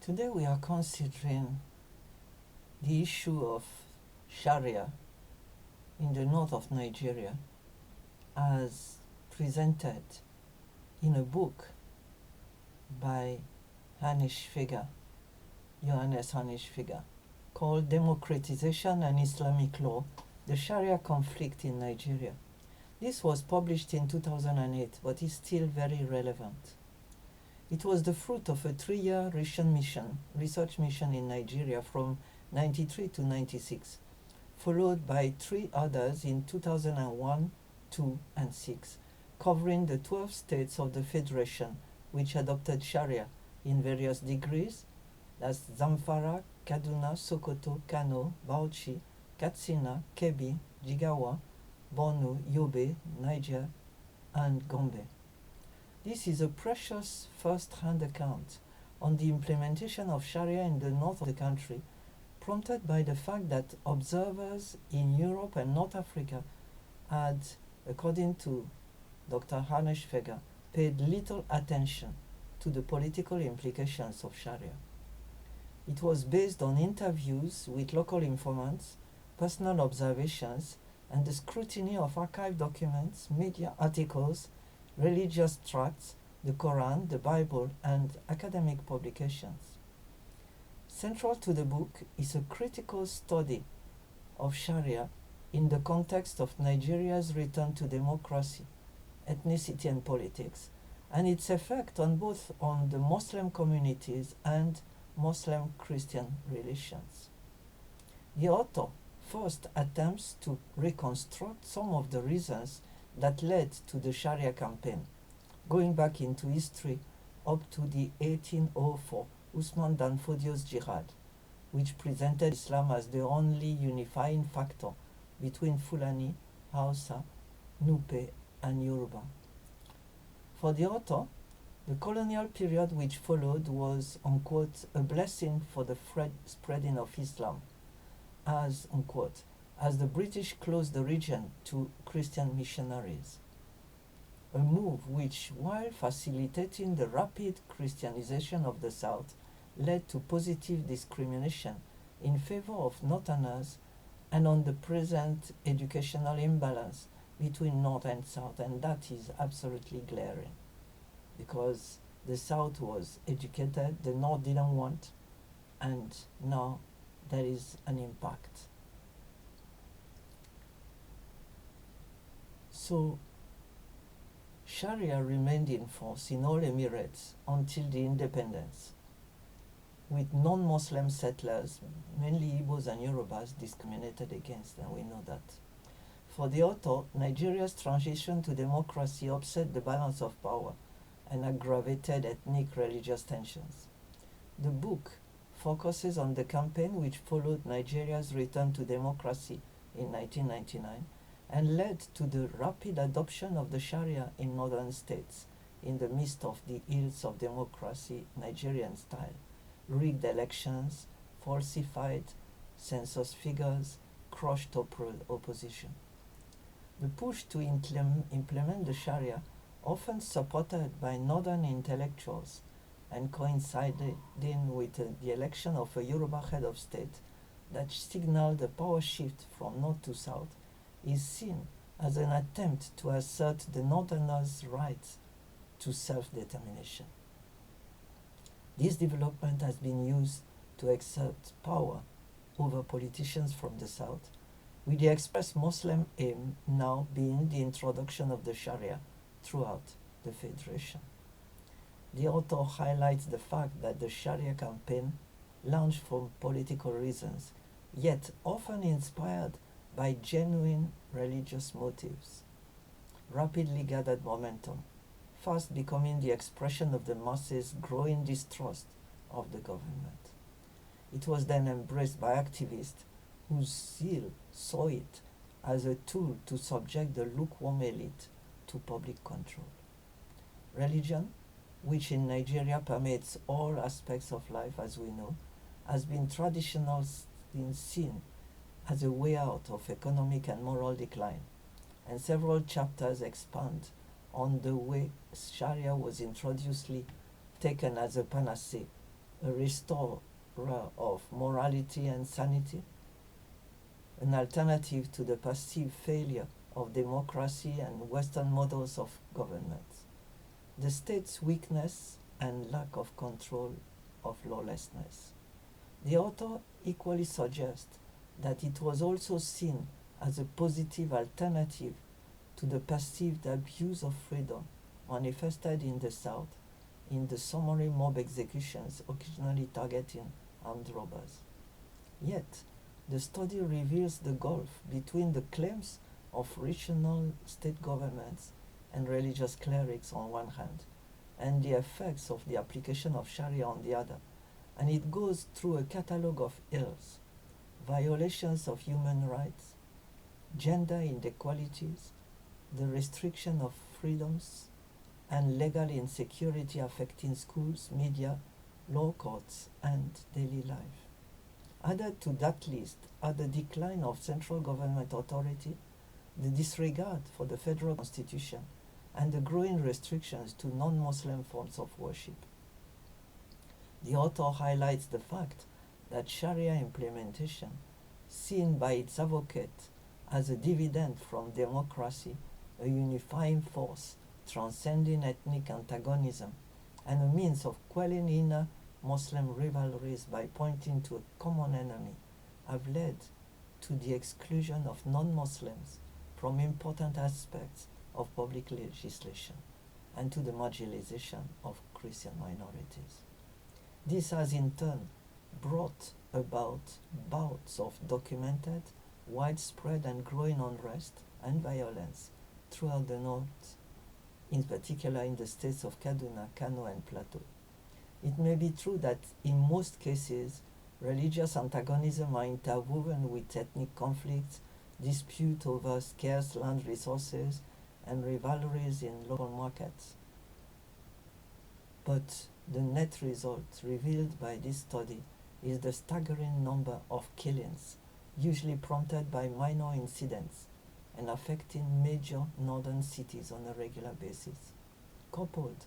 Today we are considering the issue of Sharia in the north of Nigeria as presented in a book by Harnischfeger, Johannes Harnischfeger, called Democratization Islamic Law, the Sharia Conflict in Nigeria. This was published in 2008, but is still very relevant. It was the fruit of a 3-year research mission in Nigeria from 93 to 96, followed by 3 others in 2001, 2, and 6, covering the 12 states of the Federation which adopted Sharia in various degrees, that's Zamfara, Kaduna, Sokoto, Kano, Bauchi, Katsina, Kebbi, Jigawa, Borno, Yobe, Niger, and Gombe. This is a precious first-hand account on the implementation of Sharia in the north of the country, prompted by the fact that observers in Europe and North Africa had, according to Dr. Harnischfeger, paid little attention to the political implications of Sharia. It was based on interviews with local informants, personal observations, and the scrutiny of archived documents, media articles, religious tracts, the Quran, the Bible, and academic publications. Central to the book is a critical study of Sharia in the context of Nigeria's return to democracy, ethnicity, and politics, and its effect on both on the Muslim communities and Muslim-Christian relations. The author first attempts to reconstruct some of the reasons that led to the Sharia campaign, going back into history up to the 1804 Usman Dan Fodio's jihad, which presented Islam as the only unifying factor between Fulani, Hausa, Nupe, and Yoruba. For the author, the colonial period which followed was, unquote, a blessing for the spreading of Islam, as, unquote, as the British closed the region to Christian missionaries. A move which, while facilitating the rapid Christianization of the South, led to positive discrimination in favor of Northerners and on the present educational imbalance between North and South, and that is absolutely glaring because the South was educated, the North didn't want, and now there is an impact. So, Sharia remained in force in all Emirates until the independence, with non-Muslim settlers, mainly Igbos and Yorubas, discriminated against, and we know that. For the author, Nigeria's transition to democracy upset the balance of power and aggravated ethnic religious tensions. The book focuses on the campaign which followed Nigeria's return to democracy in 1999 and led to the rapid adoption of the Sharia in northern states in the midst of the ills of democracy Nigerian style, rigged elections, falsified census figures, crushed opposition. The push to implement the Sharia, often supported by northern intellectuals and coinciding with the election of a Yoruba head of state that signaled a power shift from north to south, is seen as an attempt to assert the Northerners' rights to self-determination. This development has been used to exert power over politicians from the South, with the express Muslim aim now being the introduction of the Sharia throughout the Federation. The author highlights the fact that the Sharia campaign launched for political reasons, yet often inspired by genuine religious motives, rapidly gathered momentum, fast becoming the expression of the masses' growing distrust of the government. It was then embraced by activists whose zeal saw it as a tool to subject the lukewarm elite to public control. Religion, which in Nigeria permeates all aspects of life as we know, has been traditionally seen as a way out of economic and moral decline, and several chapters expand on the way Sharia was introducedly taken as a panacea a restorer of morality and sanity, an alternative to the perceived failure of democracy and Western models of government, the state's weakness and lack of control of lawlessness. The author equally suggests that it was also seen as a positive alternative to the perceived abuse of freedom manifested in the South in the summary mob executions occasionally targeting armed robbers. Yet, the study reveals the gulf between the claims of regional state governments and religious clerics on one hand, and the effects of the application of Sharia on the other, and it goes through a catalogue of ills, violations of human rights, gender inequalities, the restriction of freedoms, and legal insecurity affecting schools, media, law courts, and daily life. Added to that list are the decline of central government authority, the disregard for the federal constitution, and the growing restrictions to non-Muslim forms of worship. The author highlights the fact that Sharia implementation, seen by its advocate as a dividend from democracy, a unifying force transcending ethnic antagonism, and a means of quelling inner Muslim rivalries by pointing to a common enemy, have led to the exclusion of non-Muslims from important aspects of public legislation and to the marginalization of Christian minorities. This has in turn brought about bouts of documented, widespread and growing unrest and violence throughout the North, in particular in the states of Kaduna, Kano and Plateau. It may be true that in most cases, religious antagonism are interwoven with ethnic conflicts, dispute over scarce land resources, and rivalries in local markets. But the net result revealed by this study is the staggering number of killings, usually prompted by minor incidents and affecting major northern cities on a regular basis, coupled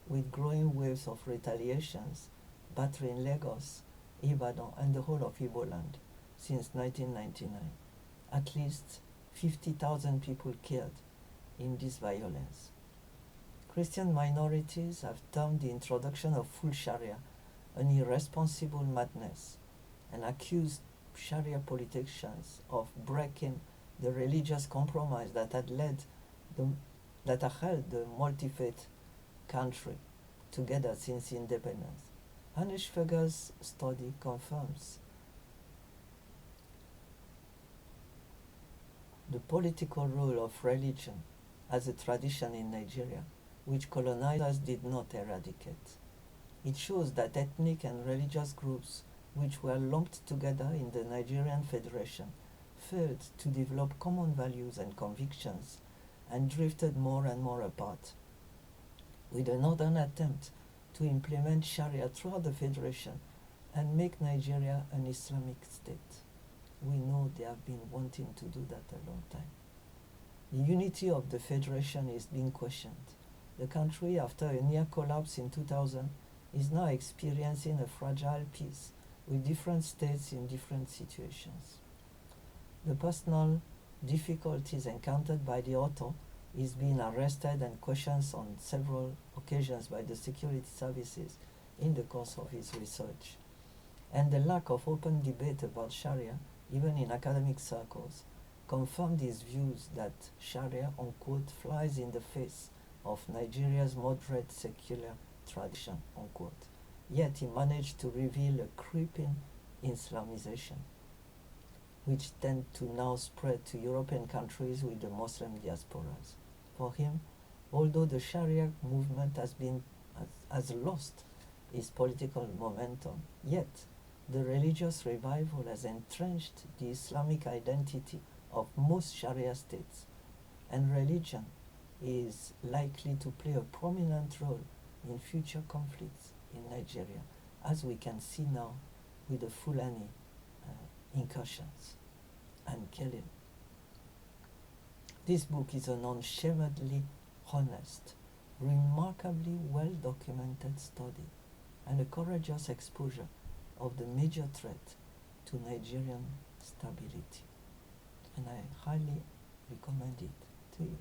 with growing waves of retaliations battering Lagos, Ibadan, and the whole of Igbo land since 1999. At least 50,000 people killed in this violence. Christian minorities have termed the introduction of full Sharia an irresponsible madness and accused Sharia politicians of breaking the religious compromise that had held the multi-faith country together since independence. Harnischfeger's study confirms the political role of religion as a tradition in Nigeria, which colonizers did not eradicate. It shows that ethnic and religious groups which were lumped together in the Nigerian Federation failed to develop common values and convictions and drifted more and more apart. With a northern attempt to implement Sharia throughout the Federation and make Nigeria an Islamic state. We know they have been wanting to do that a long time. The unity of the Federation is being questioned. The country, after a near collapse in 2000, is now experiencing a fragile peace with different states in different situations. The personal difficulties encountered by the author is being arrested and questioned on several occasions by the security services in the course of his research. And the lack of open debate about Sharia, even in academic circles, confirmed his views that Sharia, unquote, flies in the face of Nigeria's moderate secular tradition, unquote. Yet he managed to reveal a creeping Islamization, which tend to now spread to European countries with the Muslim diasporas. For him, although the Sharia movement has lost its political momentum, yet the religious revival has entrenched the Islamic identity of most Sharia states, and religion is likely to play a prominent role in future conflicts in Nigeria, as we can see now with the Fulani incursions and killing. This book is an unshamedly honest, remarkably well-documented study, and a courageous exposure of the major threat to Nigerian stability. And I highly recommend it to you.